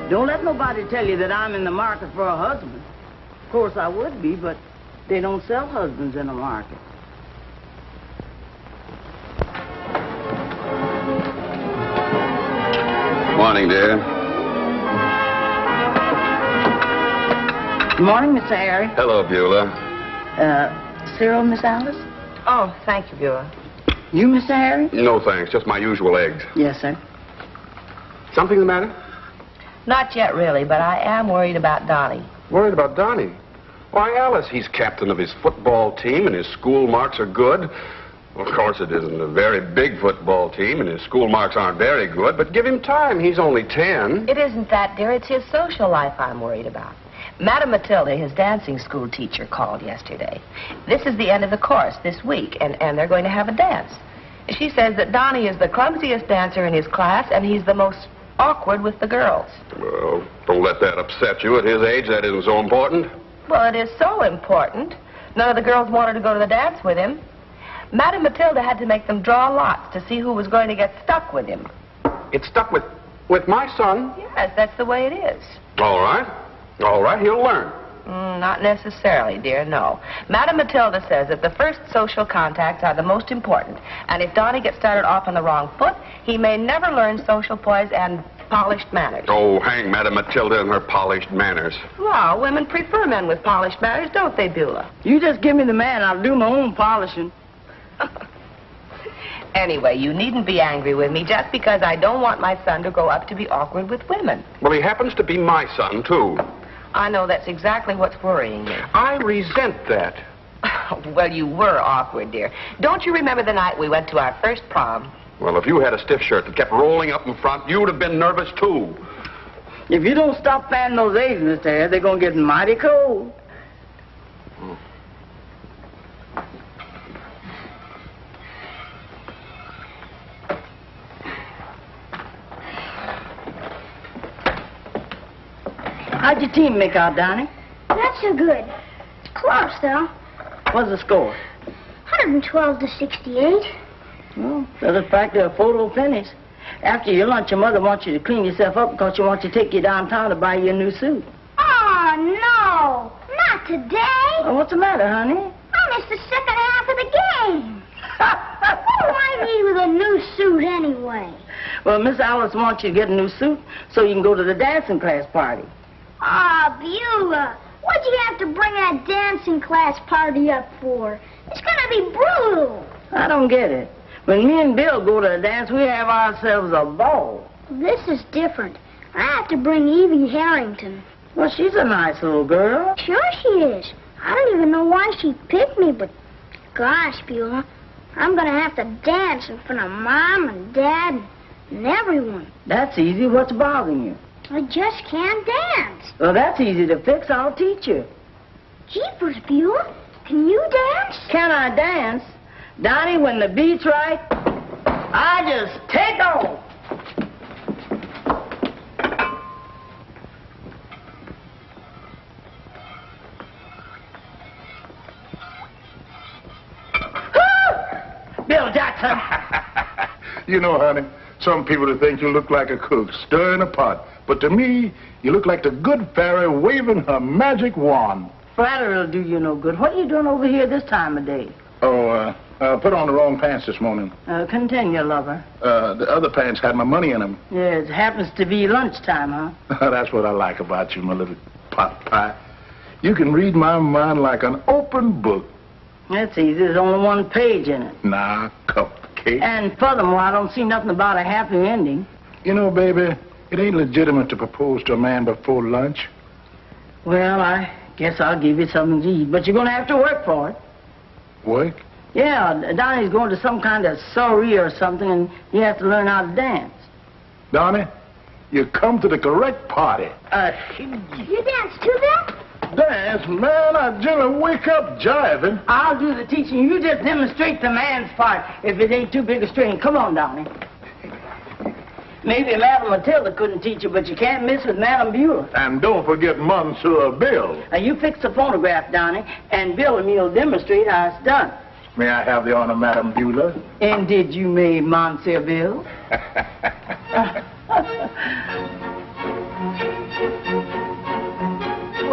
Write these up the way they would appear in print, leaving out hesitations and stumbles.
Don't let nobody tell you that I'm in the market for a husband. Of course I would be, but they don't sell husbands in the market. Morning, dear. Good morning, Mr. Harry. Hello, Beulah. Cyril, Miss Alice? Oh, thank you, Beulah. You, Mr. Harry? No, thanks. Just my usual eggs. Yes, sir. Something the matter? Not yet, really, but I am worried about Donnie. Worried about Donnie? Why, Alice, he's captain of his football team, and his school marks are good. Well, of course, it isn't a very big football team, and his school marks aren't very good, but give him time. He's only 10. It isn't that, dear. It's his social life I'm worried about. Madame Matilda, his dancing school teacher, called yesterday. This is the end of the course this week, and they're going to have a dance. She says that Donnie is the clumsiest dancer in his class, and he's the most awkward with the girls. Well, don't let that upset you. At his age, that isn't so important. Well, it is so important. None of the girls wanted to go to the dance with him. Madame Matilda had to make them draw lots to see who was going to get stuck with him. It's stuck with my son? Yes, that's the way it is. All right. All right, he'll learn. Not necessarily, dear, no. Madame Matilda says that the first social contacts are the most important, and if Donnie gets started off on the wrong foot, he may never learn social poise and polished manners. Oh, hang Madame Matilda and her polished manners. Well, women prefer men with polished manners, don't they, Beulah? You just give me the man, I'll do my own polishing. Anyway, you needn't be angry with me just because I don't want my son to grow up to be awkward with women. Well, he happens to be my son, too. I know that's exactly what's worrying me. I resent that. Well, you were awkward, dear. Don't you remember the night we went to our first prom? Well, if you had a stiff shirt that kept rolling up in front, you'd have been nervous, too. If you don't stop fanning those eggs, Mr. Harry, they're going to get mighty cold. How'd your team make out, Donnie? Not so good. It's close, though. What's the score? 112 to 68. Well, that is practically a photo finish. After your lunch, your mother wants you to clean yourself up because she wants to take you downtown to buy you a new suit. Oh, no. Not today. Well, what's the matter, honey? I missed the second half of the game. What do I need with a new suit anyway? Well, Miss Alice wants you to get a new suit so you can go to the dancing class party. Ah, Beulah, what'd you have to bring that dancing class party up for? It's gonna be brutal. I don't get it. When me and Bill go to the dance, we have ourselves a ball. This is different. I have to bring Evie Harrington. Well, she's a nice little girl. Sure she is. I don't even know why she picked me, but gosh, Beulah, I'm gonna have to dance in front of Mom and Dad and everyone. That's easy. What's bothering you? I just can't dance. Well, that's easy to fix. I'll teach you. Jeepers, Beulah, can you dance? Can I dance? Donnie, when the beat's right, I just take off. Bill Jackson. You know, honey, some people would think you look like a cook stirring a pot. But to me, you look like the good fairy waving her magic wand. Flattery will do you no good. What are you doing over here this time of day? Oh, put on the wrong pants this morning. Continue, lover. The other pants had my money in them. Yeah, it happens to be lunchtime, huh? That's what I like about you, my little pot pie. You can read my mind like an open book. That's easy. There's only one page in it. Nah, cupcake. And furthermore, I don't see nothing about a happy ending. You know, baby, it ain't legitimate to propose to a man before lunch. Well, I guess I'll give you something to eat, but you're going to have to work for it. Work? Yeah, Donnie's going to some kind of soiree or something, and you have to learn how to dance. Donnie, you come to the correct party. You dance too, Bill? Dance, man, I generally wake up jiving. I'll do the teaching. You just demonstrate the man's part if it ain't too big a strain. Come on, Donnie. Maybe Madame Matilda couldn't teach you, but you can't miss with Madame Beulah. And don't forget Monsieur Bill. Now, you fix the phonograph, Donnie, and Bill and me will demonstrate how it's done. May I have the honor, Madame Beulah? Indeed you may, Monsieur Bill.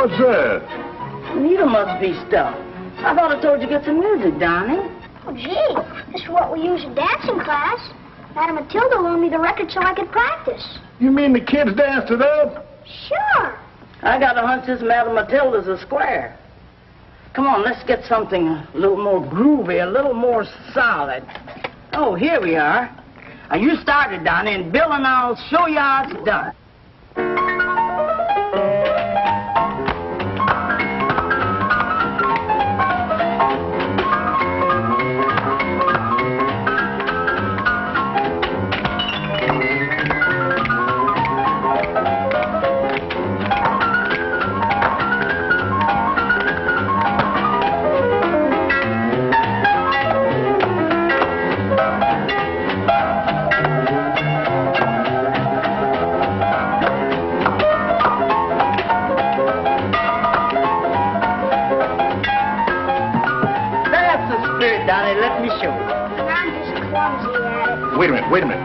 What's that? Neither must be stuffed. I thought I told you to get some music, Donnie. Oh, gee, this is what we use in dancing class. Madam Matilda loaned me the record so I could practice. You mean the kids dance to that? Sure. I got a hunch this Madam Matilda's a square. Come on, let's get something a little more groovy, a little more solid. Oh, here we are. Now, you started, Donnie, and Bill and I'll show you how it's done. Donnie, let me show you. I'm just clumsy at it. Wait a minute.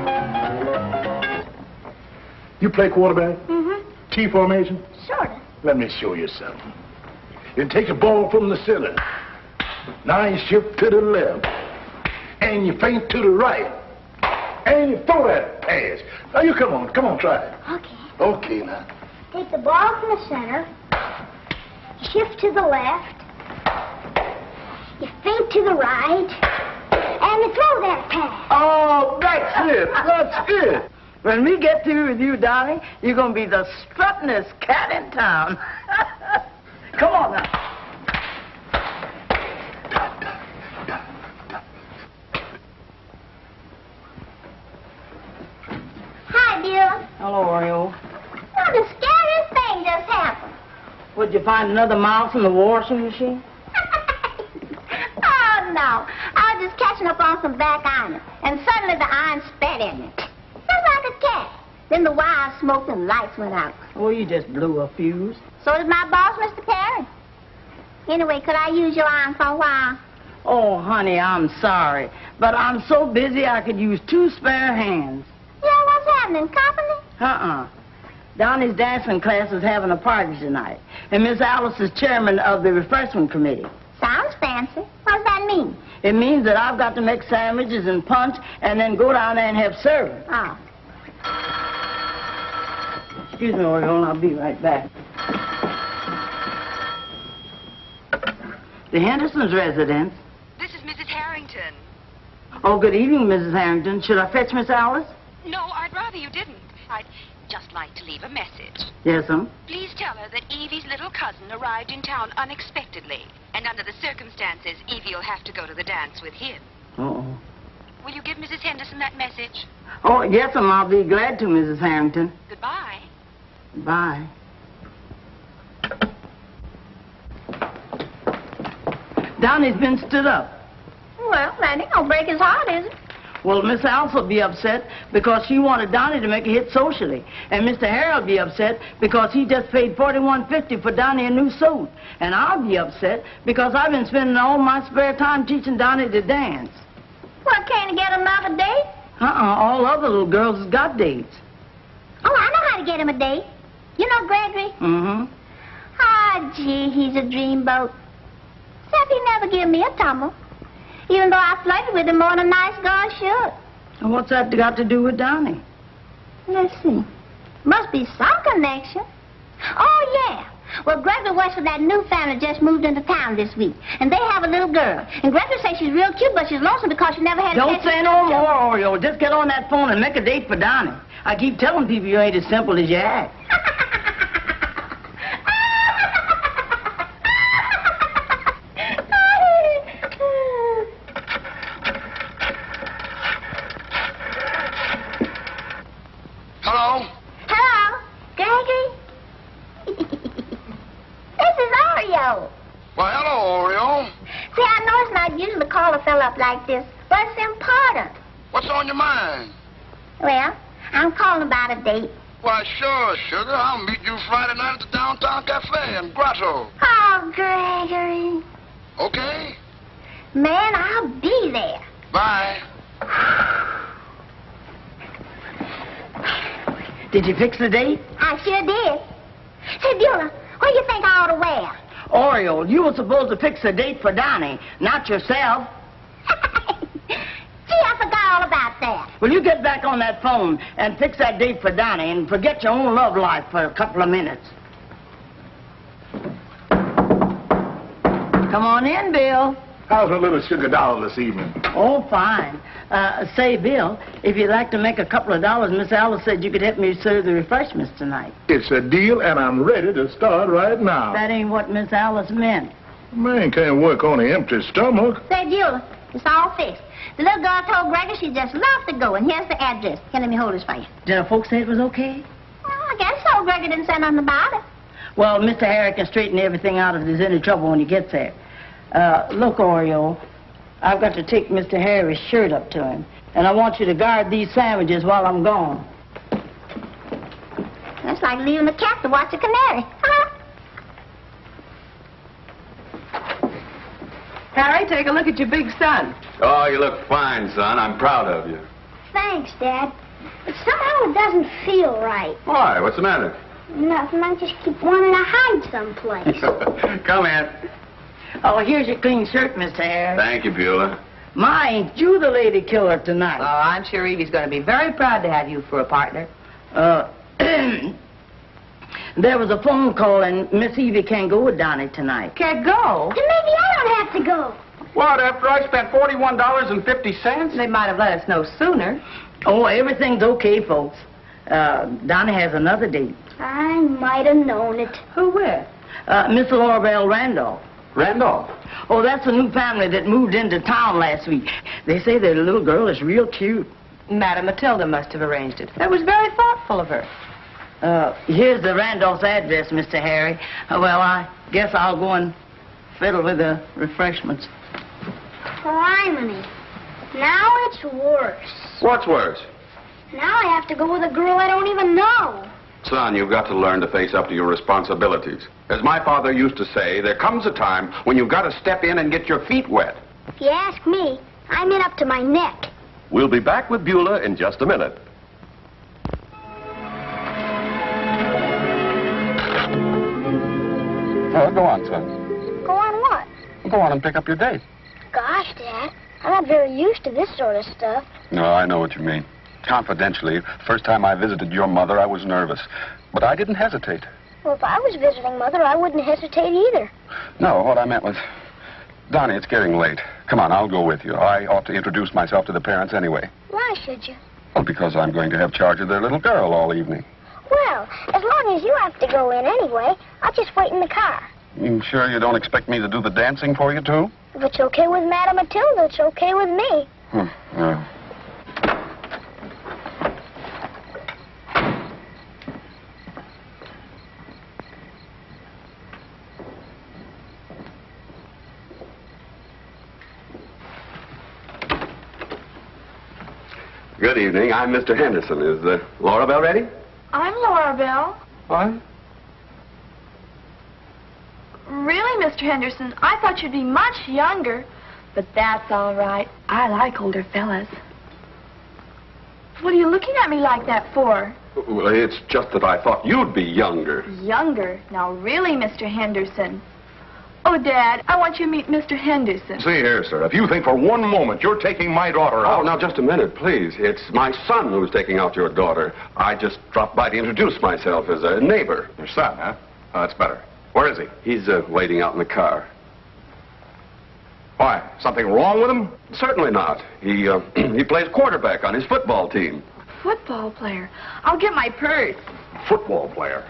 You play quarterback? Mm-hmm. T formation? Sort of. Let me show you something. You take a ball from the center. Now you shift to the left. And you feint to the right. And you throw that pass. Now you come on, try it. Okay. Okay, now. Take the ball from the center. Shift to the left. You feint to the right. And you throw that pass. Oh, that's it. When we get through with you, Donnie, you're going to be the struttingest cat in town. Come on now. Hi, Bill. Hello, Oreo. Oh, the scariest thing just happened. Would you find another mouse in the washing machine? Oh, no. I was just catching up on some back iron, and suddenly the iron spat in me. Just like a cat. Then the wires smoked and lights went out. Well, you just blew a fuse. So did my boss, Mr. Perry. Anyway, could I use your iron for a while? Oh, honey, I'm sorry. But I'm so busy I could use 2 spare hands. Yeah, what's happening? Company? Donnie's dancing class is having a party tonight. And Miss Alice is chairman of the refreshment committee. Sounds fancy. What does that mean? It means that I've got to make sandwiches and punch and then go down there and have service. Oh. Excuse me, Oriole, I'll be right back. The Henderson's residence. This is Mrs. Harrington. Oh, good evening, Mrs. Harrington. Should I fetch Miss Alice? No, I'd rather you didn't. I'd just like to leave a message. Yes, ma'am. Please tell her that Evie's little cousin arrived in town unexpectedly. And under the circumstances, Evie will have to go to the dance with him. Uh-oh. Will you give Mrs. Henderson that message? Oh, yes, ma'am. I'll be glad to, Mrs. Harrington. Goodbye. Bye. Donnie's been stood up. Well, that ain't gonna break his heart, is it? Well, Miss Alice will be upset because she wanted Donnie to make a hit socially. And Mr. Harold will be upset because he just paid $41.50 for Donnie a new suit. And I'll be upset because I've been spending all my spare time teaching Donnie to dance. Well, can't he get another date? All other little girls has got dates. Oh, I know how to get him a date. You know Gregory? Mm-hmm. Ah, gee, he's a dreamboat. Except he never give me a tumble. Even though I flirted with him more than a nice girl should. And what's that got to do with Donnie? Let's see. Must be some connection. Oh, yeah. Well, Gregory works for that new family just moved into town this week. And they have a little girl. And Gregory says she's real cute, but she's lonesome because she never had a Don't chance say to- no more, Oreo. Just get on that phone and make a date for Donnie. I keep telling people you ain't as simple as you act. Hello? Hello, Gregory? This is Oreo. Why, hello, Oreo. See, I know it's not usual to call a fella up like this, but it's important. What's on your mind? Well, I'm calling about a date. Why, sure, sugar. I'll meet you Friday night at the downtown cafe in Grotto. Oh, Gregory. Okay? Man, I'll be there. Bye. Did you fix the date? I sure did. Say, Beulah, what do you think I ought to wear? Oriole, you were supposed to fix a date for Donnie, not yourself. Gee, I forgot all about that. Will you get back on that phone and fix that date for Donnie and forget your own love life for a couple of minutes? Come on in, Bill. How's a little sugar dollar this evening? Oh, fine. Say, Bill, if you'd like to make a couple of dollars, Miss Alice said you could help me serve the refreshments tonight. It's a deal, and I'm ready to start right now. That ain't what Miss Alice meant. Man can't work on an empty stomach. Say, Beulah, it's all fixed. The little girl told Gregor she'd just love to go, and here's the address. Here, let me hold this for you. Did the folks say it was okay? Well, I guess so. Gregor didn't say nothing about it. Well, Mr. Harry can straighten everything out if there's any trouble when he gets there. Look, Oriole, I've got to take Mr. Harry's shirt up to him, and I want you to guard these sandwiches while I'm gone. That's like leaving the cat to watch a canary. Huh? Harry, take a look at your big son. Oh, you look fine, son. I'm proud of you. Thanks, Dad. But somehow it doesn't feel right. Why? What's the matter? Nothing. I just keep wanting to hide someplace. Come in. Oh, here's your clean shirt, Mr. Harry. Thank you, Beulah. My, ain't you the lady killer tonight? Oh, I'm sure Evie's going to be very proud to have you for a partner. There was a phone call, and Miss Evie can't go with Donnie tonight. Can't go. Then maybe I don't have to go. What, after I spent $41.50? They might have let us know sooner. Oh, everything's okay, folks. Donnie has another date. I might have known it. Who with? Miss Laurabelle Randolph. Randolph. Oh, that's a new family that moved into town last week. They say their little girl is real cute. Madam Matilda must have arranged it. That was very thoughtful of her. Here's the Randolph's address, Mr. Harry. Well, I guess I'll go and fiddle with the refreshments. Criminy. Now it's worse. What's worse? Now I have to go with a girl I don't even know. Son, you've got to learn to face up to your responsibilities. As my father used to say, there comes a time when you've got to step in and get your feet wet. If you ask me, I'm in up to my neck. We'll be back with Beulah in just a minute. Oh, go on, son. Go on what? Go on and pick up your date. Gosh, Dad, I'm not very used to this sort of stuff. No, I know what you mean. Confidentially, first time I visited your mother, I was nervous. But I didn't hesitate. Well, if I was visiting Mother, I wouldn't hesitate either. No, what I meant was... Donnie, it's getting late. Come on, I'll go with you. I ought to introduce myself to the parents anyway. Why should you? Well, because I'm going to have charge of their little girl all evening. Well, as long as you have to go in anyway, I'll just wait in the car. You sure you don't expect me to do the dancing for you, too? If it's okay with Madam Matilda, it's okay with me. Good evening. I'm Mr. Henderson. Is Laurabelle ready? I'm Laurabelle. What? Really, Mr. Henderson? I thought you'd be much younger. But that's all right. I like older fellas. What are you looking at me like that for? Well, it's just that I thought you'd be younger. Younger? Now, really, Mr. Henderson. Oh, Dad, I want you to meet Mr. Henderson. See here, sir, if you think for one moment you're taking my daughter out... Oh, now, just a minute, please. It's my son who's taking out your daughter. I just dropped by to introduce myself as a neighbor. Your son, huh? Oh, that's better. Where is he? He's waiting out in the car. Why? Something wrong with him? Certainly not. He plays quarterback on his football team. Football player. I'll get my purse. Football player.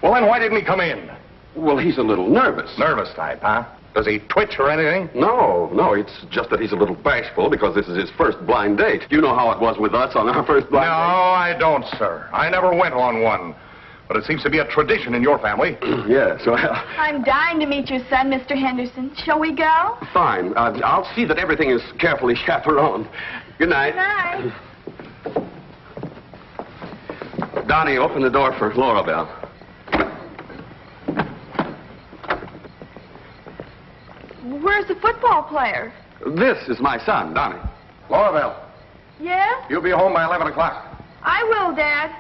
Well, then why didn't he come in? Well, he's a little nervous. Nervous type, huh? Does he twitch or anything? No, it's just that he's a little bashful because this is his first blind date. You know how it was with us on our first blind No, I don't, sir. I never went on one. But it seems to be a tradition in your family. date. Yes, well... I'm dying to meet your son, Mr. Henderson. Shall we go? Fine. I'll see that everything is carefully chaperoned. Good night. Good night. Donnie, open the door for Laurabelle. Where's the football player? This is my son, Donnie. Laurabelle, Yeah? you'll be home by 11 o'clock. I will, Dad.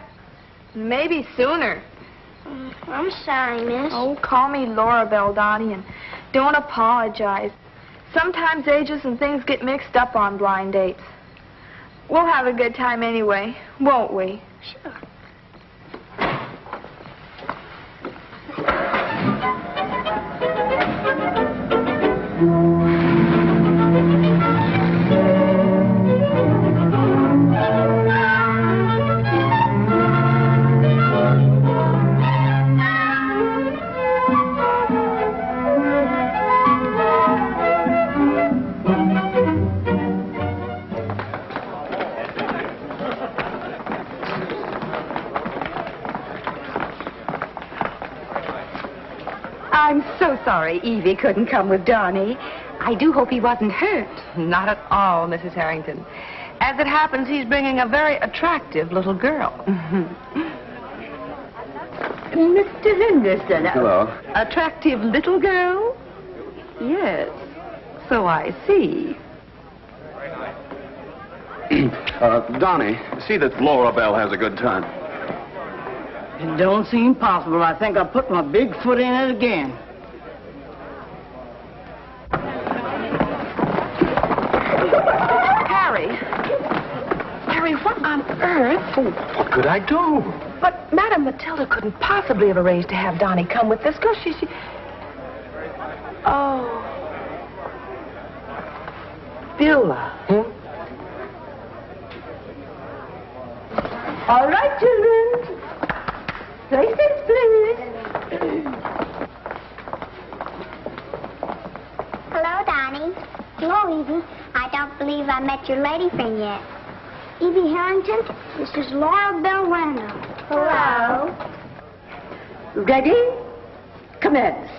Maybe sooner. I'm sorry, miss. Oh, call me Laura Bell, Donnie, and don't apologize. Sometimes ages and things get mixed up on blind dates. We'll have a good time anyway, won't we? Sure. I'm so sorry Evie couldn't come with Donnie. I do hope he wasn't hurt. Not at all, Mrs. Harrington. As it happens, he's bringing a very attractive little girl. Mr. Henderson. Hello. Attractive little girl? Yes, so I see. Donnie, see that Laura Bell has a good time. It don't seem possible. I think I put my big foot in it again. Harry, what on earth? What could I do? But Madame Matilda couldn't possibly have arranged to have Donnie come with this girl. She... Oh. Beulah. All right, children. Places, please. Hello, Donnie. Hello, Evie. I don't believe I met your lady friend yet. Evie Harrington, this is Laura Bell Randall. Hello. Ready? Commence.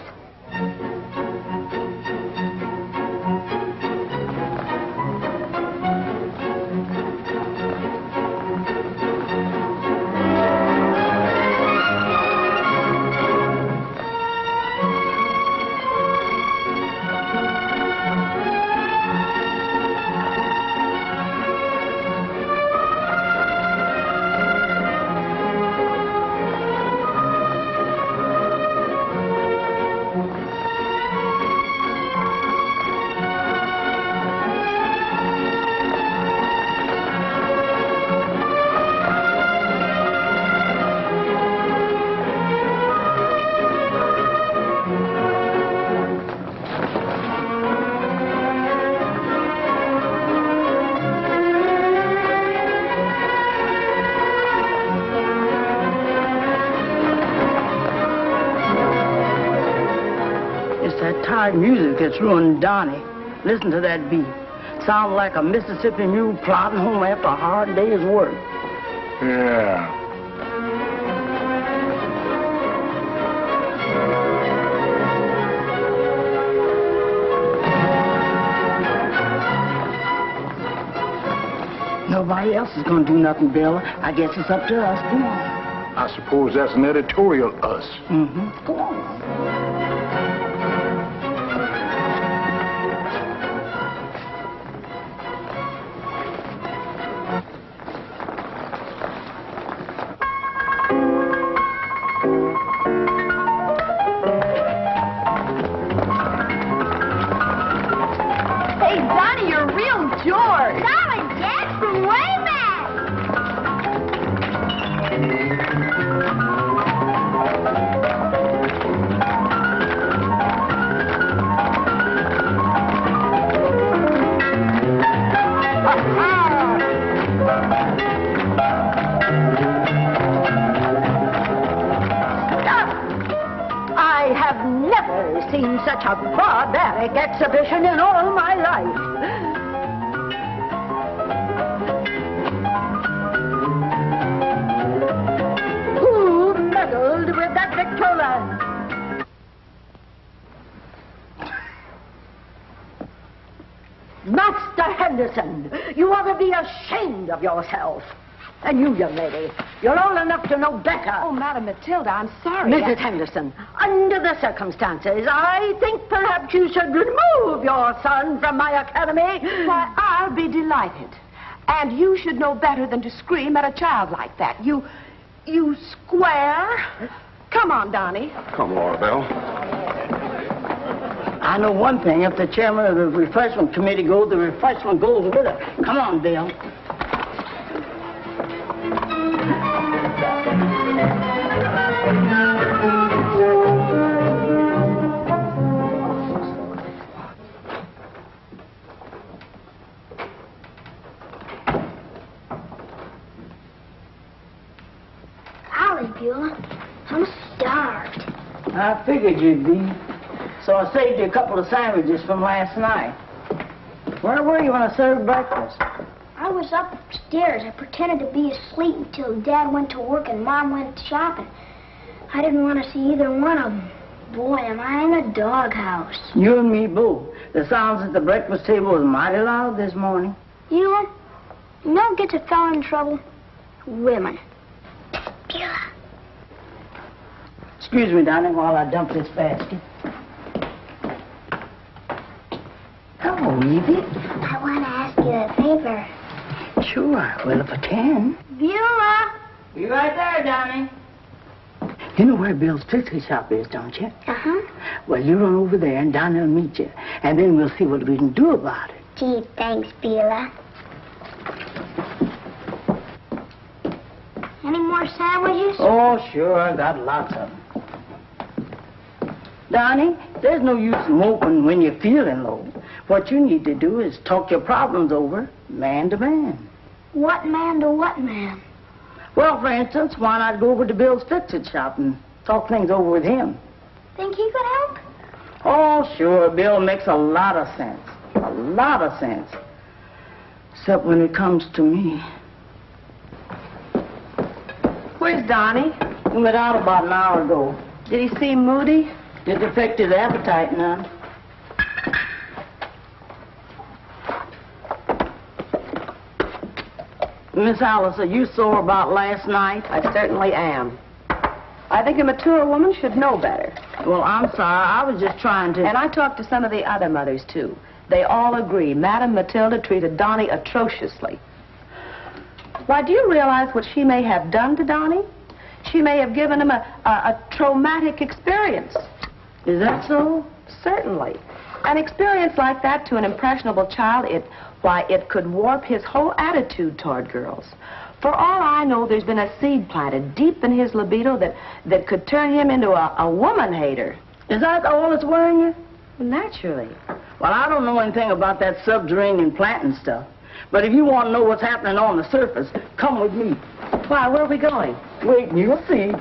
Tired music that's ruined Donnie. Listen to that beat. Sounds like a Mississippi mule plodding home after a hard day's work. Yeah. Nobody else is going to do nothing, Bella. I guess it's up to us. Come on. I suppose that's an editorial us. Mm-hmm. Come on. Such a barbaric exhibition in all my life. Who meddled with that Victrola? Master Henderson, you ought to be ashamed of yourself. And you, young lady, you're old enough to know better. Oh, Madame Matilda, I'm sorry. Mrs. Henderson, under the circumstances, I think perhaps you should remove your son from my academy. Why, I'll be delighted. And you should know better than to scream at a child like that. You square. Come on, Donnie. Come, Laura Bell. I know one thing. If the chairman of the refreshment committee goes, the refreshment goes with her. Come on, Bill. I'm starved. I figured you'd be. So I saved you a couple of sandwiches from last night. Where were you when I served breakfast? I was upstairs. I pretended to be asleep until Dad went to work and Mom went shopping. I didn't want to see either one of them. Boy, am I in a doghouse. You and me both. The sounds at the breakfast table was mighty loud this morning. You know, gets a fellow in trouble? Women. Beulah. Excuse me, Donnie, while I dump this basket. Hello, Evie. I want to ask you a favor. Sure. Well, if I can. Beulah. Be right there, Donnie. You know where Bill's Trixie shop is, don't you? Uh-huh. Well, you run over there and Donnie will meet you. And then we'll see what we can do about it. Gee, thanks, Beulah. Any more sandwiches? Oh, sure. I got lots of them. Donnie, there's no use moping when you're feeling low. What you need to do is talk your problems over man to man. What man to what man? Well, for instance, why not go over to Bill's Fix-It shop and talk things over with him? Think he could help? Oh, sure. Bill makes a lot of sense. A lot of sense. Except when it comes to me. Where's Donnie? He went out about an hour ago. Did he seem moody? Didn't affect his appetite none. Miss Alice, are you sore about last night? I certainly am. I think a mature woman should know better. Well, I'm sorry. I was just trying to... And I talked to some of the other mothers, too. They all agree Madame Matilda treated Donnie atrociously. Why, do you realize what she may have done to Donnie? She may have given him a traumatic experience. Is that so? Certainly. An experience like that to an impressionable child, it could warp his whole attitude toward girls. For all I know, there's been a seed planted deep in his libido that could turn him into a woman-hater. Is that all that's worrying you? Naturally. Well, I don't know anything about that subterranean planting stuff. But if you want to know what's happening on the surface, come with me. Why, where are we going? Wait, and you'll see.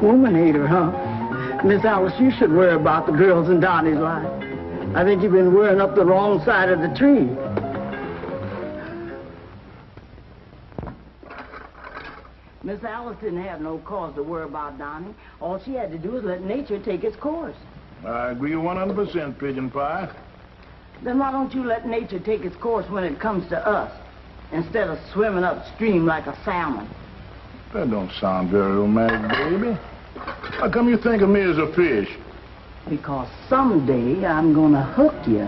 Woman-hater, huh? Miss Alice, you should worry about the girls in Donnie's life. I think you've been worrying up the wrong side of the tree. Miss Alice didn't have no cause to worry about Donnie. All she had to do was let nature take its course. I agree 100%, Pigeon Pie. Then why don't you let nature take its course when it comes to us, instead of swimming upstream like a salmon? That don't sound very romantic, baby. How come you think of me as a fish? Because someday I'm gonna hook you.